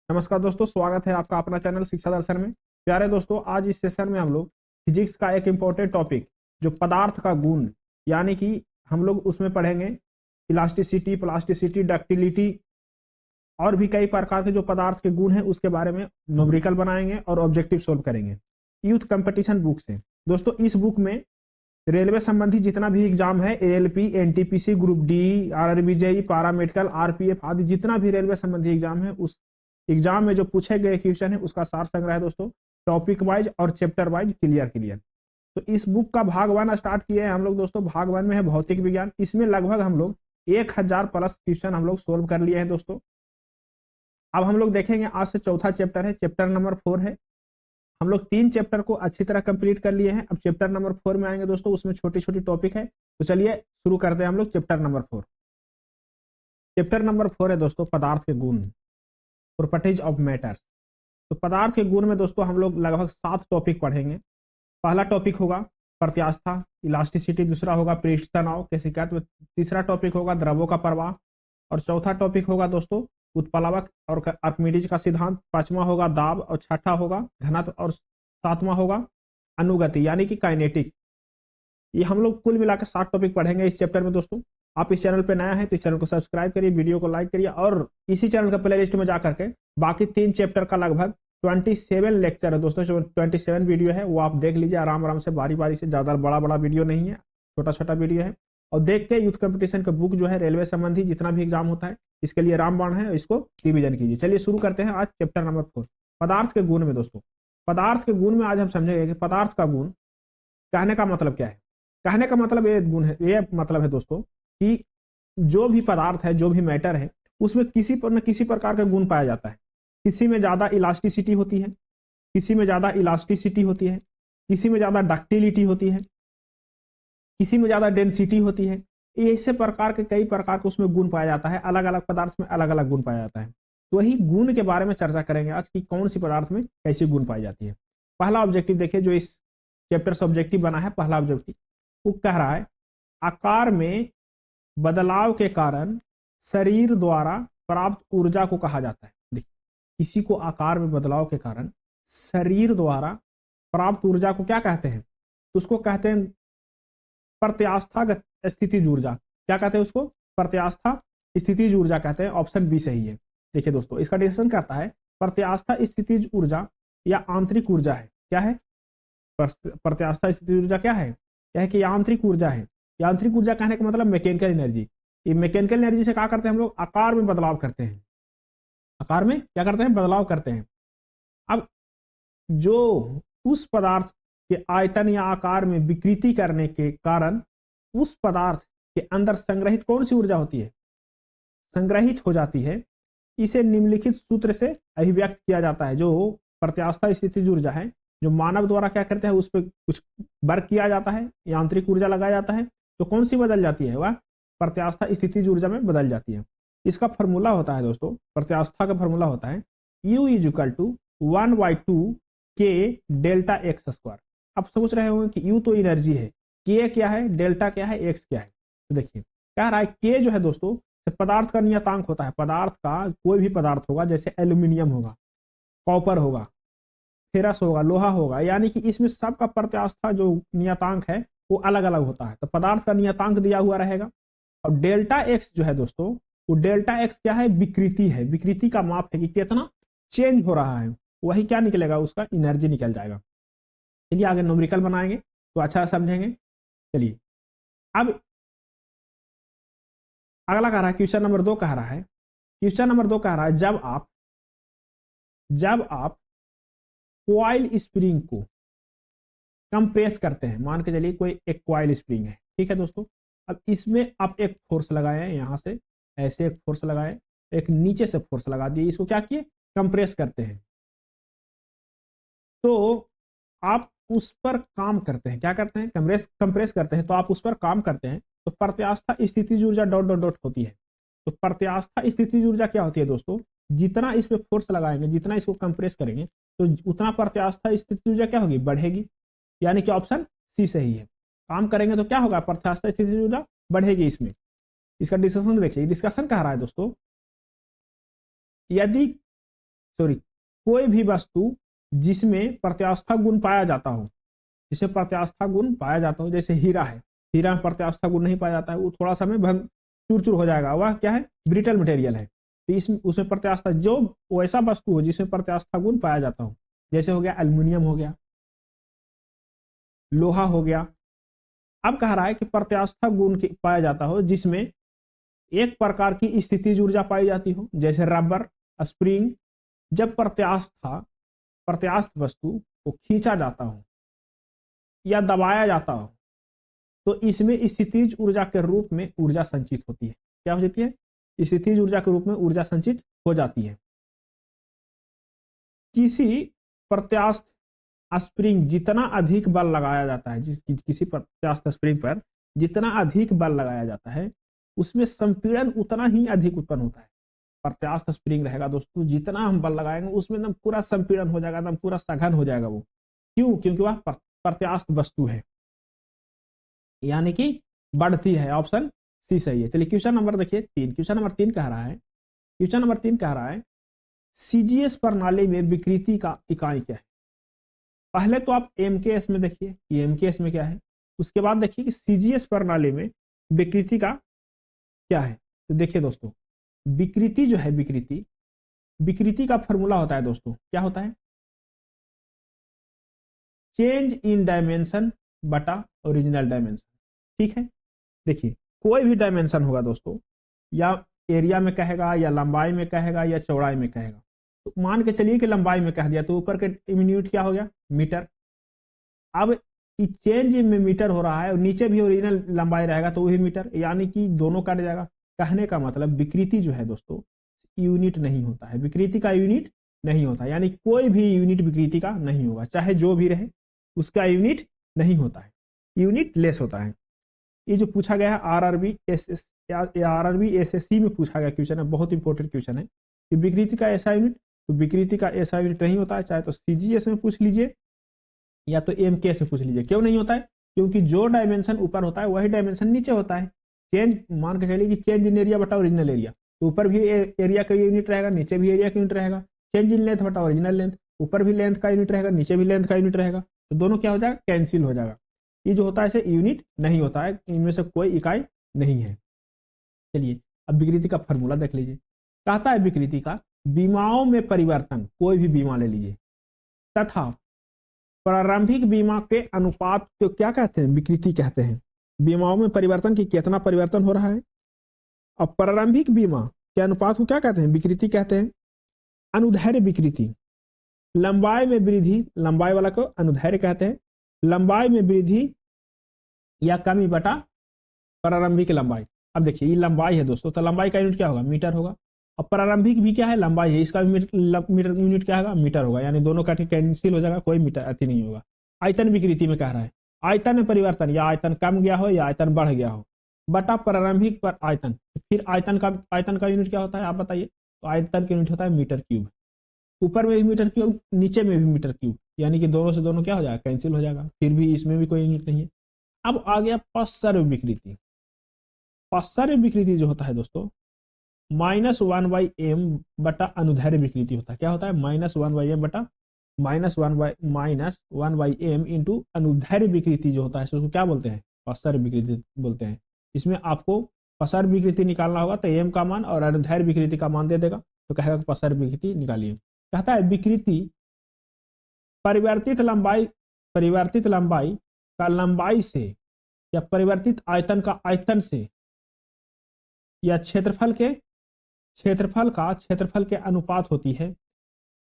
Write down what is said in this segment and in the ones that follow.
नमस्कार दोस्तों, स्वागत है आपका अपना चैनल शिक्षा दर्शन में। प्यारे दोस्तों, आज इस सेशन में हम लोग फिजिक्स का एक इम्पोर्टेंट टॉपिक जो पदार्थ का गुण यानी कि हम लोग उसमें पढ़ेंगे इलास्टिसिटी, प्लास्टिसिटी, डक्टिलिटी और भी कई प्रकार के जो पदार्थ के गुण हैं उसके बारे में न्यूमेरिकल बनाएंगे और ऑब्जेक्टिव सोल्व करेंगे यूथ कंपटीशन बुक से। दोस्तों, इस बुक में रेलवे संबंधी जितना भी एग्जाम है, ALP, NTPC, group D, RRB, JEE, paramedical, RPF आदि जितना भी रेलवे संबंधी एग्जाम है, उस एग्जाम में जो पूछे गए क्वेश्चन है उसका सार संग्रह है दोस्तों, टॉपिक वाइज और चैप्टर वाइज क्लियर। तो इस बुक का भाग 1 स्टार्ट किए हैं हम लोग दोस्तों। भाग 1 में है भौतिक विज्ञान। इसमें लगभग हम लोग 1000 प्लस क्वेश्चन हम लोग सोल्व कर लिए हैं दोस्तों। अब हम लोग देखेंगे आज से चौथा चैप्टर है, चैप्टर नंबर 4 है। हम लोग 3 चैप्टर को अच्छी तरह कंप्लीट कर लिए हैं। अब चैप्टर नंबर 4 में आएंगे दोस्तों, उसमें छोटी छोटी टॉपिक है। तो चलिए शुरू करते हैं हम लोग चैप्टर नंबर 4। चैप्टर नंबर 4 है दोस्तों पदार्थ के गुण, प्रॉपर्टीज ऑफ मैटर्स। तो पदार्थ के गुण में दोस्तों हम लोग लगभग 7 टॉपिक पढ़ेंगे। पहला टॉपिक होगा प्रत्यास्था, इलास्टिसिटी। दूसरा होगा पृष्ठ तनाव, कैसिका। तीसरा टॉपिक होगा द्रवों का प्रवाह। और चौथा टॉपिक होगा दोस्तों उत्प्लावक और आर्किमिडीज का सिद्धांत। पांचवा होगा दाब और छठा होगा घनत्व और सातवां होगा अनुगति यानी कि काइनेटिक। ये हम लोग कुल मिलाकर 7 टॉपिक पढ़ेंगे इस चैप्टर में दोस्तों। आप इस चैनल पे नया है तो इस चैनल को सब्सक्राइब करिए, वीडियो को लाइक करिए और इसी चैनल का प्लेलिस्ट में जाकर के बाकी 3 चैप्टर का लगभग 27 लेक्चर है दोस्तों, 27 वीडियो है, वो आप देख लीजिए आराम आराम से, बारी बारी से। ज्यादा बड़ा बड़ा वीडियो नहीं है, छोटा छोटा वीडियो है। और देख के यूथ कंपटीशन का बुक जो है रेलवे संबंधी जितना भी एग्जाम होता है इसके लिए रामबाण है, इसको रिवीजन कीजिए। चलिए शुरू करते हैं आज चैप्टर नंबर 4 पदार्थ के गुण में दोस्तों। पदार्थ के गुण में आज हम समझेंगे कि पदार्थ का गुण कहने का मतलब क्या है। कहने का मतलब ये गुण है, ये मतलब है दोस्तों कि जो भी पदार्थ है, जो भी मैटर है, उसमें किसी पर न किसी प्रकार का गुण पाया जाता है। किसी में ज्यादा इलास्टिसिटी होती है, किसी में ज्यादा इलास्टिसिटी होती है, किसी में ज्यादा डक्टिलिटी होती है, किसी में ज्यादा डेंसिटी होती है। ऐसे प्रकार के कई प्रकार के उसमें गुण पाया जाता है। अलग अलग पदार्थ में अलग अलग गुण पाया जाता है। तो वही गुण के बारे में चर्चा करेंगे आज कि कौन सी पदार्थ में कैसी गुण पाई जाती है। पहला ऑब्जेक्टिव देखिए जो इस चैप्टर से ऑब्जेक्टिव बना है। पहला ऑब्जेक्टिव वो कह रहा है आकार में बदलाव के कारण शरीर द्वारा प्राप्त ऊर्जा को कहा जाता है। देखिए, किसी को आकार में बदलाव के कारण शरीर द्वारा प्राप्त ऊर्जा को क्या कहते हैं? तो उसको कहते हैं प्रत्यास्थागत स्थितिज ऊर्जा। क्या कहते हैं उसको? प्रत्यास्था स्थितिज ऊर्जा कहते हैं। ऑप्शन बी सही है। देखिए दोस्तों, इसका डिस्कशन करता है प्रत्यास्था स्थितिज ऊर्जा या आंतरिक ऊर्जा है। क्या है? प्रत्यास्था स्थितिज ऊर्जा क्या है? क्या है कि आंतरिक ऊर्जा है। यांत्रिक ऊर्जा कहने का मतलब मैकेनिकल एनर्जी। ये मैकेनिकल एनर्जी से क्या करते हैं हम लोग? आकार में बदलाव करते हैं। आकार में क्या करते हैं? बदलाव करते हैं। अब जो उस पदार्थ के आयतन या आकार में विकृति करने के कारण उस पदार्थ के अंदर संग्रहित कौन सी ऊर्जा होती है? संग्रहित हो जाती है। इसे निम्नलिखित सूत्र से अभिव्यक्त किया जाता है। जो प्रत्यास्था स्थितिज ऊर्जा है, जो मानव द्वारा क्या करते हैं, उस पर कुछ वर्क किया जाता है, यांत्रिक ऊर्जा लगाया जाता है, तो कौन सी बदल जाती है? वह प्रत्यास्था स्थितिज ऊर्जा में बदल जाती है। इसका फॉर्मूला होता है दोस्तों, प्रत्यास्था का फॉर्मूला होता है U = 1/2 K delta x square. आप सोच रहे होंगे कि U तो एनर्जी है, K क्या है, डेल्टा क्या है, X क्या है। तो देखिए कह रहा है K जो है दोस्तों पदार्थ का नियतांक होता है। पदार्थ का कोई भी पदार्थ होगा, जैसे एल्यूमिनियम होगा, कॉपर होगा, फेरस होगा, लोहा होगा, यानी कि इसमें सबका प्रत्यास्था जो नियतांक है वो अलग अलग होता है। तो पदार्थ का नियतांक दिया हुआ रहेगा। और डेल्टा एक्स जो है दोस्तों, वो डेल्टा एक्स क्या है? विकृति है। विकृति का माप है कि कितना चेंज हो रहा है। वही क्या निकलेगा? उसका एनर्जी निकल जाएगा। चलिए आगे न्यूमेरिकल बनाएंगे तो अच्छा समझेंगे। चलिए अब अगला कह रहा है, क्वेश्चन नंबर 2 कह रहा है, क्वेश्चन नंबर 2 कह रहा है जब आप कॉइल स्प्रिंग को कंप्रेस करते हैं, मान के चलिए कोई एक कॉइल स्प्रिंग है, ठीक है दोस्तों। अब इसमें आप एक फोर्स लगाए, यहां से ऐसे एक फोर्स लगाए, एक नीचे से फोर्स लगा दिए, इसको क्या किए? कंप्रेस करते हैं। तो आप उस पर काम करते हैं। क्या करते हैं? कंप्रेस करते हैं। तो आप उस पर काम करते हैं तो प्रत्यास्था स्थितिज ऊर्जा डॉट डॉट डॉट होती है। तो प्रत्यास्था स्थितिज ऊर्जा क्या होती है दोस्तों? जितना इस पे फोर्स लगाएंगे, जितना इसको कंप्रेस करेंगे, तो उतना प्रत्यास्था स्थितिज ऊर्जा क्या होगी? बढ़ेगी। यानी कि ऑप्शन सी सही है। काम करेंगे तो क्या होगा? प्रत्यास्था स्थितिज ऊर्जा बढ़ेगी इसमें। इसका डिस्कशन देखिए, डिस्कशन कह रहा है दोस्तों, यदि सॉरी, कोई भी वस्तु जिसमें प्रत्यास्था गुण पाया जाता हो, जिसमें प्रत्यास्था गुण पाया जाता हो, जैसे हीरा है, हीरा में प्रत्यास्था गुण नहीं पाया जाता है, वो थोड़ा सा में भंग चूर चूर हो जाएगा, वह क्या है, ब्रिटल मटेरियल है। तो इसमें उसमें प्रत्यास्था, जो वैसा वस्तु हो जिसमें प्रत्यास्था गुण पाया जाता हो, जैसे हो गया एल्युमिनियम हो गया, लोहा हो गया। अब कह रहा है कि प्रत्यास्था गुण पाया जाता हो जिसमें एक प्रकार की स्थितिज ऊर्जा पाई जाती हो, जैसे रबर, स्प्रिंग। जब प्रत्यास्थ वस्तु को खींचा जाता हो या दबाया जाता हो तो इसमें स्थितिज ऊर्जा के रूप में ऊर्जा संचित होती है। क्या हो जाती है? स्थितिज ऊर्जा के रूप में ऊर्जा संचित हो जाती है। किसी प्रत्यास्थ स्प्रिंग जितना अधिक बल लगाया जाता है, किसी प्रत्यास्थ स्प्रिंग पर जितना अधिक बल लगाया जाता है उसमें संपीड़न उतना ही अधिक उत्पन्न होता है। प्रत्यास्थ स्प्रिंग रहेगा दोस्तों, जितना हम बल लगाएंगे उसमें एकदम पूरा संपीड़न हो जाएगा, एकदम पूरा सघन हो जाएगा वो। क्यों? क्योंकि वह प्रत्यास्थ वस्तु है, यानी कि बढ़ती है। ऑप्शन सी सही है। चलिए क्वेश्चन नंबर देखिए 3। क्वेश्चन नंबर 3 कह रहा है, क्वेश्चन नंबर 3 कह रहा है सीजीएस प्रणाली में विकृति का इकाई क्या है। पहले तो आप एमकेएस में देखिए कि एमकेएस में क्या है, उसके बाद देखिए कि सीजीएस प्रणाली में विकृति का क्या है। तो देखिए दोस्तों, विकृति जो है, विकृति का फॉर्मूला होता है दोस्तों, क्या होता है, चेंज इन डायमेंशन बटा ओरिजिनल डायमेंशन। ठीक है, देखिए कोई भी डायमेंशन होगा दोस्तों, या एरिया में कहेगा या लंबाई में कहेगा या चौड़ाई में कहेगा। तो मान के चलिए कि लंबाई में कह दिया तो ऊपर के यूनिट क्या हो गया, मीटर। अब चेंज में मीटर हो रहा है और नीचे भी ओरिजिनल लंबाई रहेगा तो वही मीटर, यानी कि दोनों कट जाएगा। कहने का मतलब विकृति जो है दोस्तों यूनिट नहीं होता है, विकृति का यूनिट नहीं होता, यानी कोई भी यूनिट विकृति का नहीं होगा, चाहे जो भी रहे उसका यूनिट नहीं होता है, यूनिट लेस होता है। ये जो पूछा गया है आरआरबी एसएससी में पूछा गया क्वेश्चन है, बहुत इंपॉर्टेंट क्वेश्चन है कि विकृति का ऐसा यूनिट, तो विकृति का ऐसा यूनिट नहीं होता है, चाहे तो सीजीएस में पूछ लीजिए या तो एमकेएस में पूछ लीजिए। क्यों नहीं होता है? क्योंकि जो डायमेंशन ऊपर होता है वही डायमेंशन नीचे होता है। चेंज मान के चलिए कि चेंज इन एरिया बटा ओरिजिनल एरिया, तो ऊपर भी एरिया का यूनिट रहेगा, नीचे भी एरिया का यूनिट रहेगा। चेंज इन लेंथ बटा ओरिजिनल लेंथ, ऊपर भी लेंथ का यूनिट रहेगा, नीचे भी लेंथ का यूनिट रहेगा, तो दोनों क्या हो जाएगा, कैंसिल हो जाएगा। ये जो होता है इसे यूनिट नहीं होता है, इनमें से कोई इकाई नहीं है। चलिए अब विकृति का फॉर्मूला देख लीजिए। कहता है विकृति का बीमाओं में परिवर्तन, कोई भी बीमा ले लीजिए, तथा प्रारंभिक बीमा के अनुपात को क्या कहते हैं, विकृति कहते हैं। बीमाओं में परिवर्तन की कितना परिवर्तन हो रहा है, और प्रारंभिक बीमा के अनुपात को क्या कहते हैं, विकृति कहते हैं। अनुदैर्ध्य विकृति, लंबाई में वृद्धि, लंबाई वाला को अनुदैर्ध्य कहते हैं। लंबाई में वृद्धि या कमी बटा प्रारंभिक लंबाई। अब देखिए ये लंबाई है दोस्तों, तो लंबाई का यूनिट क्या होगा, मीटर होगा। और प्रारंभिक भी क्या है, लंबाई है, इसका भी मीटर यूनिट क्या होगा, मीटर होगा, यानी दोनों का कैंसिल हो जाएगा, कोई मीटर अति नहीं होगा। आयतन विकृति में कह रहा है आयतन में परिवर्तन, या आयतन कम गया हो या आयतन बढ़ गया हो, बटा प्रारंभिक पर आयतन। फिर आयतन का यूनिट क्या होता है आप बताइए, तो आयतन का यूनिट होता है मीटर क्यूब। ऊपर में भी मीटर क्यूब, नीचे में भी मीटर क्यूब, यानी कि दोनों से दोनों क्या हो जाएगा, कैंसिल हो जाएगा, फिर भी इसमें भी कोई यूनिट नहीं है। अब आ गया पश्चर्य विकृति। पश्चर्य विकृति जो होता है दोस्तों -1/m बटा अनुदैर्ध्य विकृति होता है। क्या होता है, -1/m बटा -1/m इंटू अनुदैर्ध्य विकृति जो होता है उसको क्या बोलते हैं, पश्चर्य विकृति बोलते हैं। इसमें आपको पश्चर्य विकृति निकालना होगा तो m का मान और अनुदैर्ध्य विकृति का मान दे देगा, तो कहेगा पश्चर्य विकृति निकालिए। कहता है विकृति परिवर्तित लंबाई का लंबाई से या परिवर्तित आयतन का आयतन से या क्षेत्रफल के अनुपात होती है,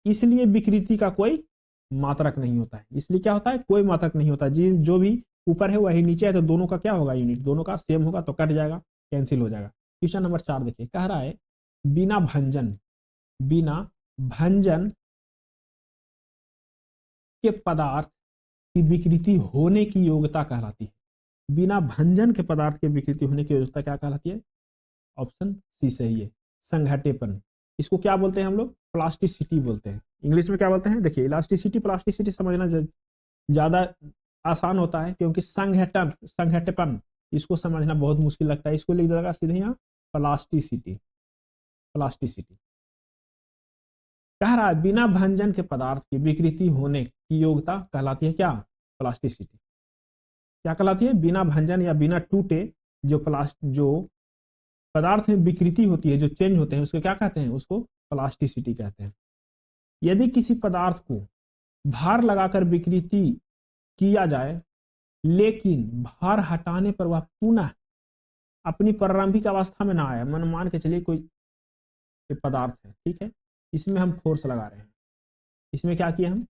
इसलिए विकृति का कोई मात्रक नहीं होता है। इसलिए क्या होता है, कोई मात्रक नहीं होता, जी जो भी ऊपर है वही नीचे है, तो दोनों का क्या होगा, यूनिट दोनों का सेम होगा, तो कट जाएगा, कैंसिल हो जाएगा। क्वेश्चन नंबर 4 देखिए, कह रहा है बिना भंजन के पदार्थ की विकृति होने की योग्यता कहलाती है। बिना भंजन के पदार्थ की विकृति होने की योग्यता क्या कहलाती है, ऑप्शन सी सही है, संघट्यपन। इसको क्या बोलते हैं हम लोग, प्लास्टिसिटी बोलते हैं। इंग्लिश में क्या बोलते हैं, देखिए प्लास्टिसिटी समझना ज्यादा आसान होता है, क्योंकि संघट्यपन इसको समझना बहुत मुश्किल लगता है। इसको लिख देगा सीधे यहाँ प्लास्टिसिटी। कह रहा है बिना भंजन के पदार्थ की विकृति होने की योग्यता कहलाती है क्या? प्लास्टिसिटी। क्या कहलाती है? बिना भंजन या बिना टूटे जो पदार्थ में विकृति होती है, जो चेंज होते हैं, उसको क्या कहते हैं? उसको प्लास्टिसिटी कहते हैं। यदि किसी पदार्थ को भार लगाकर विकृति किया जाए लेकिन भार हटाने पर वह पुनः अपनी प्रारंभिक अवस्था में ना आए, मान के चलिए कोई पदार्थ है, ठीक है, इसमें हम फोर्स लगा रहे हैं, इसमें क्या किया हम?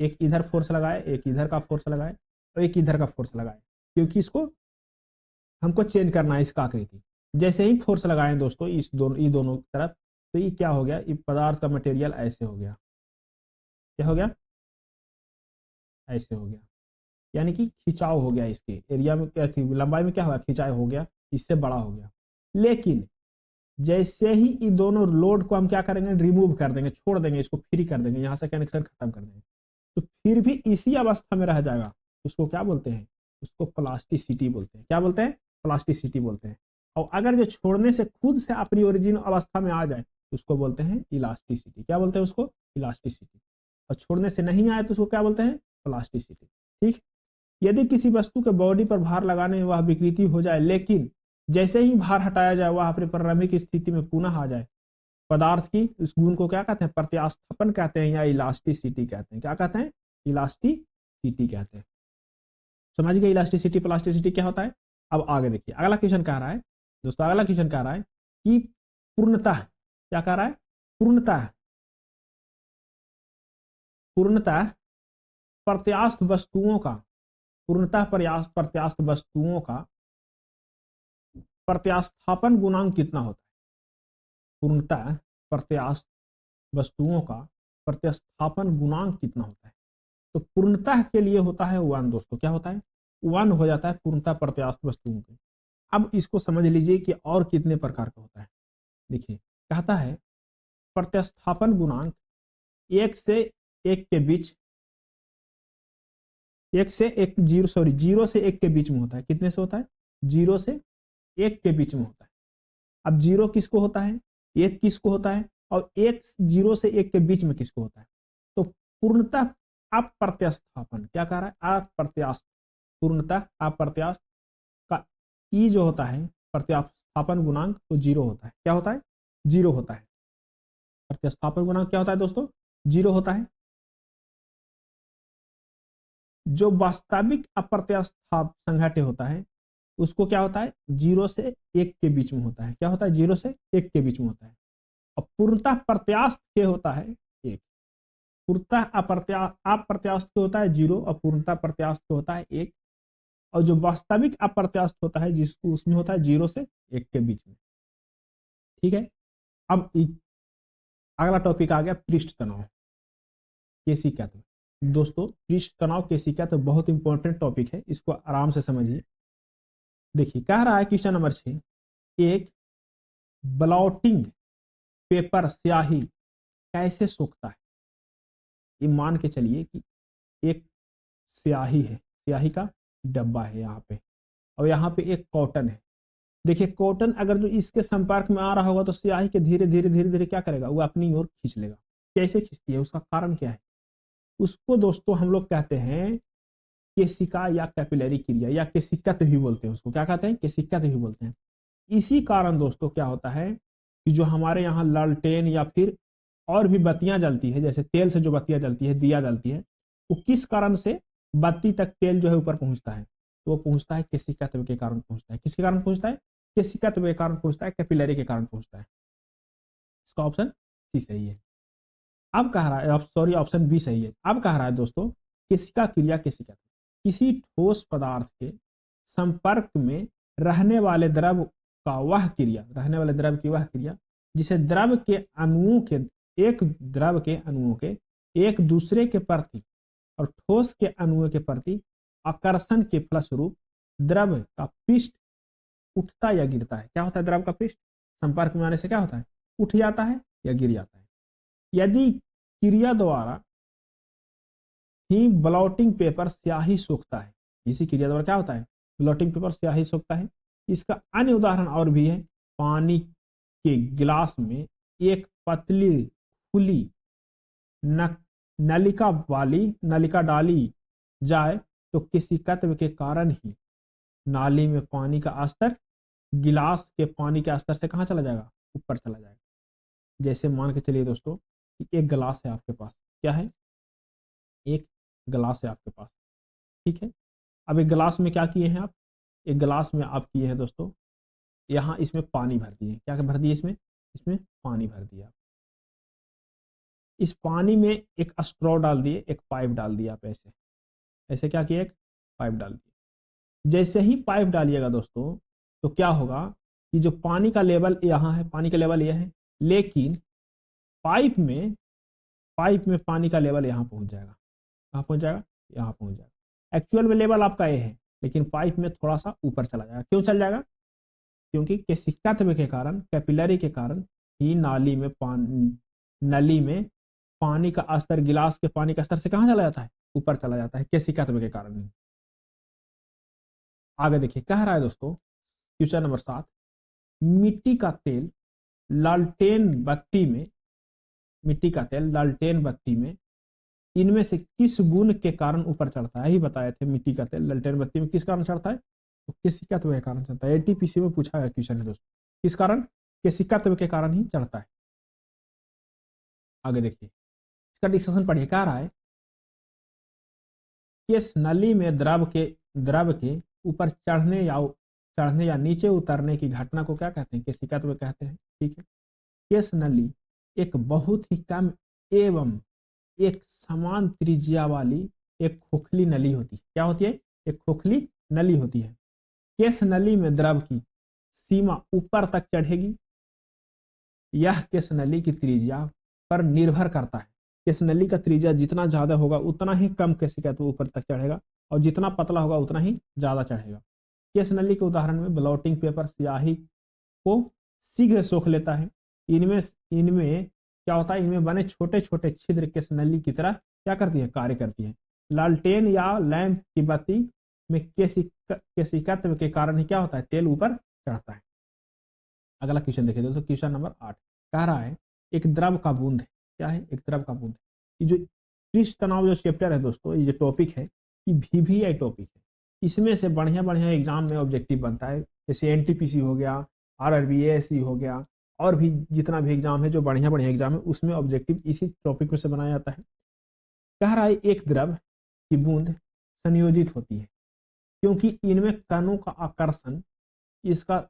एक इधर फोर्स लगाए, एक इधर का फोर्स लगाए और एक इधर का फोर्स लगाए, क्योंकि इसको हमको चेंज करना है इसका आकृति। जैसे ही फोर्स लगाए दोस्तों ये दोनों तरफ, तो ये क्या हो गया? ये पदार्थ का मटेरियल ऐसे हो गया। क्या हो गया? ऐसे हो गया, यानी कि खिंचाव हो गया, इसके एरिया में क्या थी, लंबाई में क्या हुआ? खिंचाव हो गया, इससे बड़ा हो गया। लेकिन जैसे ही इन दोनों लोड को हम क्या करेंगे? रिमूव कर देंगे, छोड़ देंगे, इसको फ्री कर देंगे, यहां से कनेक्शन खत्म कर देंगे, तो फिर भी इसी अवस्था में रह जाएगा। उसको क्या बोलते हैं? उसको प्लास्टिसिटी बोलते हैं। क्या बोलते हैं? प्लास्टिसिटी बोलते हैं। और अगर जो छोड़ने से खुद से अपनी ओरिजिनल अवस्था में आ जाए तो उसको बोलते हैं इलास्टिसिटी। क्या बोलते हैं उसको? इलास्टिसिटी। और छोड़ने से नहीं आए तो उसको क्या बोलते हैं? प्लास्टिसिटी। ठीक। यदि किसी वस्तु के बॉडी पर भार लगाने में वह विकृति हो जाए लेकिन जैसे ही भार हटाया जाए वह अपनी प्रारंभिक स्थिति में पुनः आ जाए, पदार्थ की इस गुण को क्या कहते हैं? प्रत्यास्थापन कहते हैं या इलास्टिसिटी कहते हैं। क्या कहते हैं? इलास्टिसिटी कहते हैं। समझ गए इलास्टिसिटी प्लास्टिसिटी क्या होता है? अब आगे देखिए, अगला क्वेश्चन कह रहा है दोस्तों, अगला क्वेश्चन कह रहा है कि पूर्णतः, क्या कह रहा है? पूर्णतः प्रत्यास्थ वस्तुओं का, पूर्णतः प्रत्यास्थ वस्तुओं का प्रत्यास्थापन गुणांक कितना होता है? पूर्णतः प्रत्यास्थ वस्तुओं का प्रत्यास्थापन गुणांक कितना होता है? तो पूर्णतः के लिए होता है 1 दोस्तों। क्या होता है? 1 हो जाता है पूर्णतः प्रत्यास्थ वस्तुओं के। अब इसको समझ लीजिए कि और कितने प्रकार का होता है। देखिए, कहता है प्रत्यास्थापन गुणांक 1 से 1 के बीच, 1 से 1 0 से 1 के बीच में होता है। कितने से होता है? 0 से 1 के बीच में होता है। अब 0 किसको होता है? 1 किसको होता है? और 1 0 से 1 के बीच में किसको होता है? तो पूर्णतः अप्रत्यास्थापन, क्या कह रहा है? अप्रत्यास्थ, पूर्णतः अप्रत्यास्थ का ई जो होता है प्रत्यास्थापन गुणांक, तो 0 होता है। क्या होता है? 0 होता है। प्रत्यास्थापन गुणांक क्या होता है दोस्तों? 0 होता है। जो वास्तविक अप्रत्यास्थाप संघट्य होता है उसको क्या होता है? 0 से 1 के बीच में होता है। क्या होता है? 0 से 1 के बीच में होता है। और पूर्णतः प्रत्यास्थ के होता है 1। पूर्णतः अप्रत्यास्थ के होता है 0 और पूर्णतः प्रत्यास्थ के होता है 1। और जो वास्तविक अप्रत्यास्थ होता है जिसको उसमें होता है 0 से 1 के बीच में। ठीक है। अब अगला टॉपिक आ गया पृष्ठ तनाव, केशिका तनाव। दोस्तों पृष्ठ तनाव केशिका तो बहुत इंपॉर्टेंट टॉपिक है, इसको आराम से समझिए। देखिए, कह रहा है क्वेश्चन नंबर 6, एक ब्लॉटिंग पेपर स्याही कैसे सोखता है? ये मान के चलिए कि एक स्याही है, स्याही का डब्बा है यहाँ पे, और यहाँ पे एक कॉटन है। देखिए, कॉटन अगर जो इसके संपर्क में आ रहा होगा तो स्याही के धीरे धीरे धीरे धीरे क्या करेगा? वो अपनी ओर खींच लेगा। कैसे खींचती है? उसका कारण क्या है? उसको दोस्तों हम लोग कहते हैं केशिका या कैपिलरी क्रिया, या केशिकत भी बोलते हैं उसको। क्या कहते हैं? केशिकत भी बोलते हैं। इसी कारण दोस्तों क्या होता है कि जो हमारे यहाँ लालटेन या फिर और भी बत्तियां जलती है, जैसे तेल से जो बत्तियां जलती है, दिया जलती है, वो किस कारण से बत्ती तक तेल जो है ऊपर पहुंचता है? तो वो पहुंचता है केशिका तत्व के कारण पहुंचता है। किसके कारण पहुंचता है? केशिका तत्व के कारण पहुंचता है, कैपिलरी के कारण पहुंचता है। इसका ऑप्शन सी सही है। अब कह रहा है, सॉरी, ऑप्शन बी सही है। अब कह रहा है दोस्तों केशिका क्रिया, केशिका किसी ठोस पदार्थ के संपर्क में रहने वाले द्रव का वह क्रिया, रहने वाले द्रव की वह क्रिया जिसे द्रव के अणुओं के, एक द्रव के अणुओं के एक दूसरे के प्रति और ठोस के अणुओं के प्रति आकर्षण के फलस्वरूप द्रव का पृष्ठ उठता या गिरता है। क्या होता है? द्रव का पृष्ठ संपर्क में आने से क्या होता है? उठ जाता है या गिर जाता है। यदि क्रिया द्वारा ही ब्लॉटिंग पेपर स्याही सोखता है, इसी क्रिया द्वारा क्या होता है? ब्लॉटिंग पेपर स्याही सोखता है। इसका अन्य उदाहरण और भी है। पानी के गिलास में एक पतली खुली नलिका डाली जाए तो किसी तत्व के कारण ही नाली में पानी का स्तर गिलास के पानी के स्तर से कहां चला जाएगा, ऊपर चला जाएगा। जैसे मान के चलिए दोस्तों कि एक गिलास है आपके पास, क्या है, एक गिलास है आपके पास, ठीक है। अब एक गिलास में क्या किए हैं आप, एक गिलास में आप किए हैं दोस्तों, यहाँ इसमें पानी भर दिए, क्या भर दिए, इसमें इसमें पानी भर दिया। इस पानी में एक स्ट्रॉ डाल दिए, एक पाइप डाल दिया आप, ऐसे ऐसे क्या किया, एक पाइप डाल दिया। जैसे ही पाइप डालिएगा दोस्तों तो क्या होगा कि जो पानी का लेवल यहाँ है, पानी का लेवल यह है, लेकिन पाइप में पानी का लेवल यहाँ पहुंच जाएगा, कहाँ पहुंच जाएगा, यहाँ पहुंच जाएगा। एक्चुअल में लेवल आपका ये है, लेकिन पाइप में थोड़ा सा ऊपर चला जाएगा। क्यों चल जाएगा, क्योंकि केशिकात्व के कारण, कैपिलरी के कारण ही नली में पानी का स्तर, गिलास के पानी का स्तर से कहां चला जाता है, ऊपर चला जाता है, केशिकात्व के कारण ही। आगे देखिए, कह रहा है दोस्तों क्वेश्चन नंबर 7, मिट्टी का तेल लालटेन बत्ती में, मिट्टी का तेल लालटेन बत्ती में इनमें से किस गुण के कारण ऊपर चढ़ता है। ही बताए थे, मिट्टी का तेल लालटेन बत्ती में किस कारण चढ़ता है, तो केशिकात्व के कारण चढ़ता है। एटीपीसी में पूछा गया क्वेश्चन है दोस्तों, किस कारण, केशिकात्व के कारण ही चढ़ता है। आगे देखिए, इसका डिस्कशन पढ़िए, क्या रहा है, किस नली में द्रव के ऊपर चढ़ने या नीचे उतरने की घटना को क्या कहते हैं, केशिकात्व कहते हैं, ठीक है। केस नली एक बहुत ही कम एवं एक समान त्रिज्या वाली एक खोखली नली होती है। क्या होती है, एक खोखली नली होती है। केस नली में द्रव की सीमा ऊपर तक चढ़ेगी, यह केस नली की त्रिज्या पर निर्भर करता है। केस नली का त्रिज्या जितना ज्यादा होगा उतना ही कम केशिकात्व ऊपर तक चढ़ेगा, और जितना पतला होगा उतना ही ज्यादा चढ़ेगा। केस नली के उदाहरण में ब्लॉटिंग पेपर स्याही को शीघ्र सोख लेता है। इनमें क्या होता है, इनमें बने छोटे छोटे छिद्र केस नली की तरह क्या करती है, कार्य करती है। लालटेन या लैंप की बत्ती में केशिकात्व के कारण ही क्या होता है, तेल ऊपर चढ़ता है। अगला क्वेश्चन देखिए दोस्तों, क्वेश्चन नंबर 8 कह रहा है, एक द्रव का बूंद है, क्या है, एक द्रव का बूंद है। ये जो पृष्ठ तनाव जो चैप्टर है दोस्तों, ये जो टॉपिक है, ये VVI टॉपिक है। इसमें से बढ़िया बढ़िया एग्जाम में ऑब्जेक्टिव बनता है, जैसे एनटीपीसी हो गया, RRB ASE हो गया, और भी जितना भी एग्जाम है जो बढ़िया बढ़िया एग्जाम है उसमें ऑब्जेक्टिव इसी टॉपिक में से बनाया जाता है। कह रहा है, एक द्रव की बूंद संयोजित होती है क्योंकि इनमें कणों का आकर्षण इसका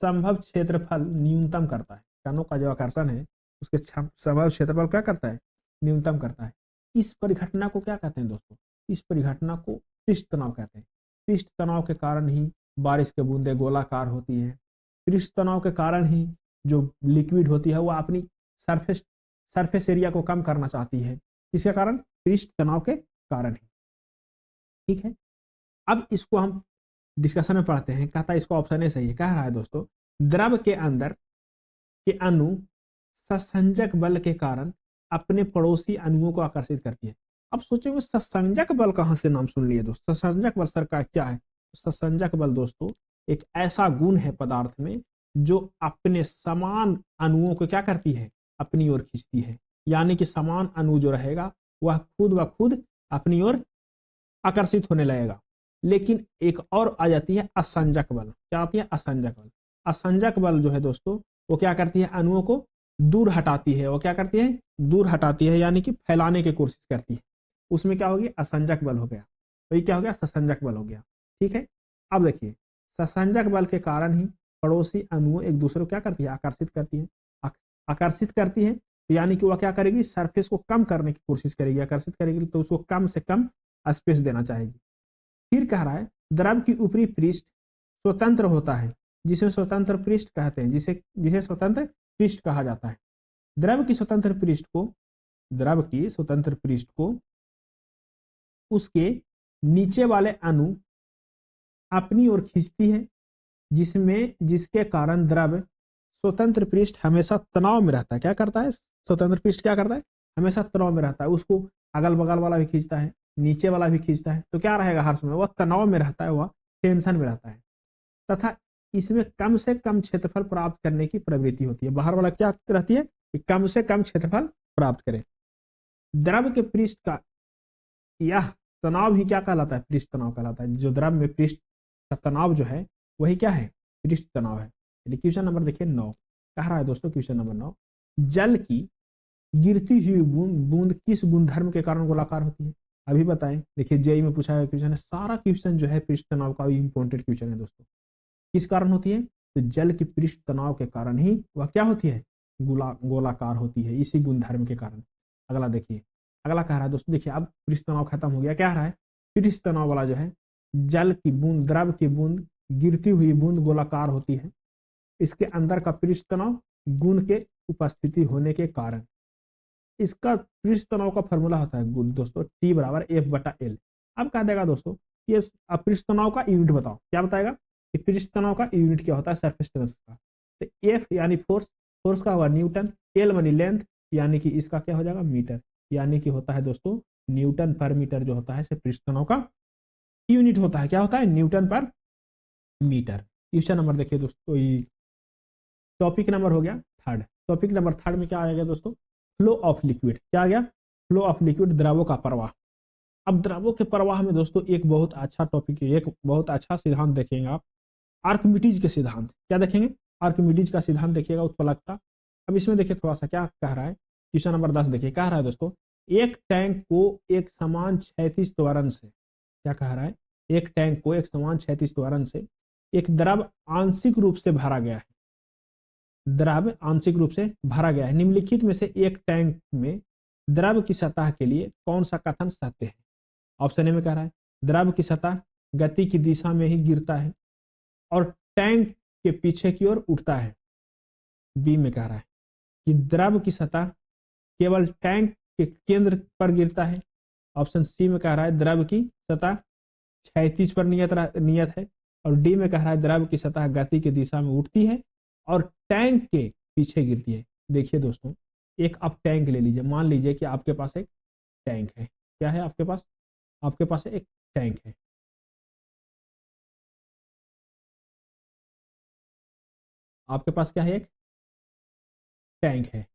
संभव क्षेत्रफल न्यूनतम करता है। कणों का जो आकर्षण है उसके संभव क्षेत्रफल क्या करता है, न्यूनतम करता है। इस परिघटना को क्या कहते हैं दोस्तों, इस परिघटना को पृष्ठ तनाव कहते हैं। पृष्ठ तनाव के कारण ही बारिश के बूंदे गोलाकार होती है। पृष्ठ तनाव के कारण ही जो लिक्विड होती है वो अपनी सरफेस एरिया को कम करना चाहती है। किसके कारण, पृष्ठ तनाव के कारण ही, ठीक है। अब इसको हम डिस्कशन में पढ़ते हैं। कहता है इसको ऑप्शन ए सही है। कह रहा है दोस्तों, द्रव के अंदर के अणु ससंजक बल के कारण अपने पड़ोसी अणुओं को आकर्षित करती है। अब सोचेंगे ससंजक बल कहां से नाम सुन लिए दोस्तों, ससंजक बल सर का क्या है। ससंजक बल दोस्तों एक ऐसा गुण है पदार्थ में जो अपने समान अणुओं को क्या करती है, अपनी ओर खींचती है। यानी कि समान अणु जो रहेगा वह खुद ब खुद अपनी ओर आकर्षित होने लगेगा। लेकिन एक और आ जाती है असंजक बल। क्या आती है, असंजक बल। असंजक बल जो है दोस्तों वो क्या करती है, अणुओं को दूर हटाती है। वो क्या करती है, दूर हटाती है, यानी कि फैलाने की कोशिश करती है। उसमें क्या होगी, असंजक बल हो गया। वही क्या हो गया, ससंजक बल हो गया, ठीक है। अब देखिए, ससंजक बल के कारण ही पड़ोसी अणुओं एक दूसरे को क्या करती है, आकर्षित करती है। आकर्षित करती है यानी कि वह क्या करेगी, सरफेस को कम करने की कोशिश करेगी। आकर्षित करेगी तो उसको कम से कम स्पेस देना चाहेगी। फिर कह रहा है, द्रव की ऊपरी पृष्ठ स्वतंत्र होता है, जिसे स्वतंत्र पृष्ठ कहते हैं, जिसे स्वतंत्र पृष्ठ कहा जाता है। द्रव की स्वतंत्र पृष्ठ को उसके नीचे वाले अणु अपनी ओर खींचती है, जिसके कारण द्रव स्वतंत्र पृष्ठ हमेशा तनाव में रहता है। क्या करता है, स्वतंत्र पृष्ठ क्या करता है, हमेशा तनाव में रहता है। उसको अगल बगल वाला भी खींचता है, नीचे वाला भी खींचता है, तो क्या रहेगा, हर समय वह तनाव में रहता है, वह टेंशन में रहता है। तथा इसमें कम से कम क्षेत्रफल प्राप्त करने की प्रवृत्ति होती है। बाहर वाला क्या रहती है कि कम से कम क्षेत्रफल प्राप्त करे। द्रव के पृष्ठ का यह तनाव ही क्या कहलाता है? पृष्ठ तनाव कहलाता है। जो द्रव में पृष्ठ का तनाव जो है वही क्या है? पृष्ठ तनाव है। क्वेश्चन नंबर देखिए 9 कह रहा है दोस्तों, क्वेश्चन नंबर 9, जल की गिरती हुई बूंद बूंद किस गुणधर्म के कारण गोलाकार होती है? अभी बताएं। देखिए जेई में पूछा गया क्वेश्चन है, सारा क्वेश्चन जो है पृष्ठ तनाव का इंपॉर्टेंट क्वेश्चन है दोस्तों। किस कारण होती है? तो जल की पृष्ठ तनाव के कारण ही वह क्या होती है? गोलाकार होती है, इसी गुणधर्म के कारण। अगला देखिए, अगला कह रहा है दोस्तों, देखिए अब पृष्ठ तनाव खत्म हो गया। क्या रहा है? पृष्ठ तनाव वाला जो है, जल की बूंद, द्रव की बूंद, गिरती हुई बूंद गोलाकार होती है इसके अंदर का पृष्ठ तनाव गुण के उपस्थिति होने के कारण। इसका पृष्ठ तनाव का फॉर्मूला होता है गुण दोस्तों, T बराबर F/L। अब कह देगा दोस्तों ये पृष्ठ तनाव का यूनिट बताओ। क्या बताएगा कि पृष्ठ तनाव का यूनिट क्या होता है? सरफेस टेंस का। तो F यानी फोर्स, फोर्स का होगा न्यूटन, L मानी लेंथ, यानी कि इसका क्या हो जाएगा? मीटर, यानी कि होता है दोस्तों न्यूटन पर मीटर जो होता है पृष्ठ तनाव का यूनिट होता है। क्या होता है? न्यूटन पर मीटर। क्वेश्चन नंबर देखिए दोस्तों, टॉपिक नंबर हो गया थर्ड। टॉपिक नंबर थर्ड में क्या आ गया दोस्तों? Flow of liquid. क्या आ गया? फ्लो ऑफ लिक्विड, द्रवों का प्रवाह। अब द्रवों के प्रवाह में दोस्तों एक बहुत अच्छा टॉपिक, एक बहुत अच्छा सिद्धांत देखेंगे आप, आर्किमिडीज के सिद्धांत। क्या देखेंगे? आर्किमिडीज का सिद्धांत देखिएगा, उत्प्लकता। अब इसमें देखिए थोड़ा सा क्या कह रहा है, क्वेश्चन नंबर 10 देखिए, कह रहा है दोस्तों एक टैंक को एक समान क्षैतिज त्वरण से, क्या कह रहा है? एक टैंक को एक समान क्षैतिज त्वरण से एक द्रव आंशिक रूप से भरा गया है, द्रव आंशिक रूप से भरा गया है। निम्नलिखित में से एक टैंक में द्रव की सतह के लिए कौन सा कथन सत्य है? ऑप्शन ए में कह रहा है द्रव की सतह गति की दिशा में ही गिरता है और टैंक के पीछे की ओर उठता है। बी में कह रहा है कि द्रव की सतह केवल टैंक के केंद्र पर गिरता है। ऑप्शन सी में कह रहा है द्रव की सतह क्षैतिज पर नियत है। और डी में कह रहा है द्रव की सतह गति की दिशा में उठती है और टैंक के पीछे गिरती है। देखिए दोस्तों, एक आप टैंक ले लीजिए, मान लीजिए कि आपके पास एक टैंक है। क्या है आपके पास? आपके पास एक टैंक है। आपके पास क्या है? एक टैंक है।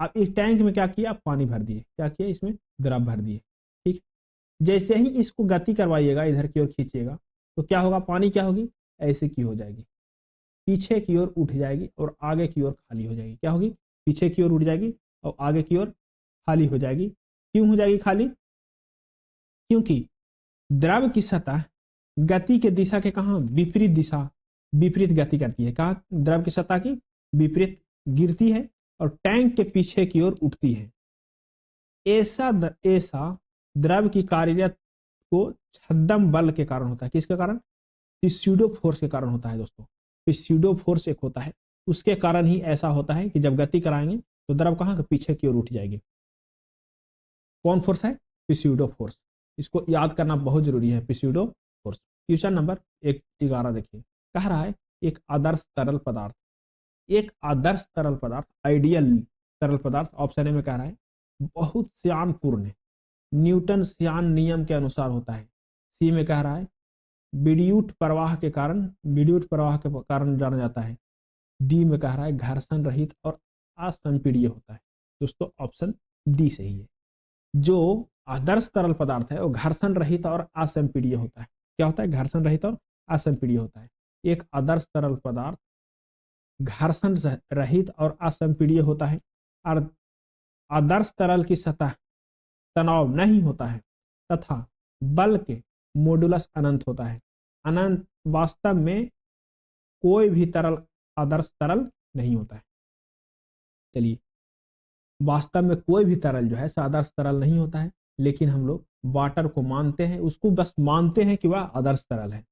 आप इस टैंक में क्या किया? आप पानी भर दिए। क्या किया? इसमें द्रव भर दिए। ठीक, जैसे ही इसको गति करवाइएगा, इधर की ओर खींचिएगा, तो क्या होगा? पानी क्या होगी? ऐसे की हो जाएगी, पीछे की ओर उठ जाएगी और आगे की ओर खाली हो जाएगी। क्या होगी? पीछे की ओर उठ जाएगी और आगे की ओर खाली हो जाएगी। क्यों हो जाएगी खाली? क्योंकि द्रव की सतह गति के दिशा के कहा? विपरीत दिशा, विपरीत गति करती है। कहा? द्रव की सतह की विपरीत गिरती है और टैंक के पीछे की ओर उठती है। ऐसा द्रव की कार्यरत को छद्म बल के कारण होता है। किसके कारण? स्यूडो फोर्स के कारण होता है दोस्तों। स्यूडो फोर्स एक होता है, उसके कारण ही ऐसा होता है कि जब गति कराएंगे तो द्रव कहां के? पीछे की ओर उठ जाएगी। कौन फोर्स है? पिस्यूडो फोर्स। इसको याद करना बहुत जरूरी है, पिस्यूडो फोर्स। क्वेश्चन नंबर 11 देखिए, कह रहा है एक आदर्श तरल पदार्थ, एक आदर्श तरल पदार्थ, आइडियल तरल पदार्थ, ऑप्शन ए में कह रहा है बहुत श्यानपूर्ण है, न्यूटन श्यान नियम के अनुसार होता है। सी में कह रहा है विद्युत प्रवाह के कारण, विद्युत प्रवाह के कारण जाना जाता है। डी में कह रहा है घर्षण रहित और असंपीड्य होता है। दोस्तों ऑप्शन डी सही है। जो आदर्श तरल पदार्थ है वो घर्षण रहित और असंपीड्य होता है। क्या होता है? घर्षण रहित और असंपीड्य होता है। एक आदर्श तरल पदार्थ घर्षण रहित और असंपीड्य होता है और आदर्श तरल की सतह तनाव नहीं होता है तथा बल के मॉडुलस अनंत होता है। अनंत वास्तव में कोई भी तरल आदर्श तरल नहीं होता है। चलिए, वास्तव में कोई भी तरल जो है आदर्श तरल नहीं होता है, लेकिन हम लोग वाटर को मानते हैं, उसको बस मानते हैं कि वह आदर्श तरल है।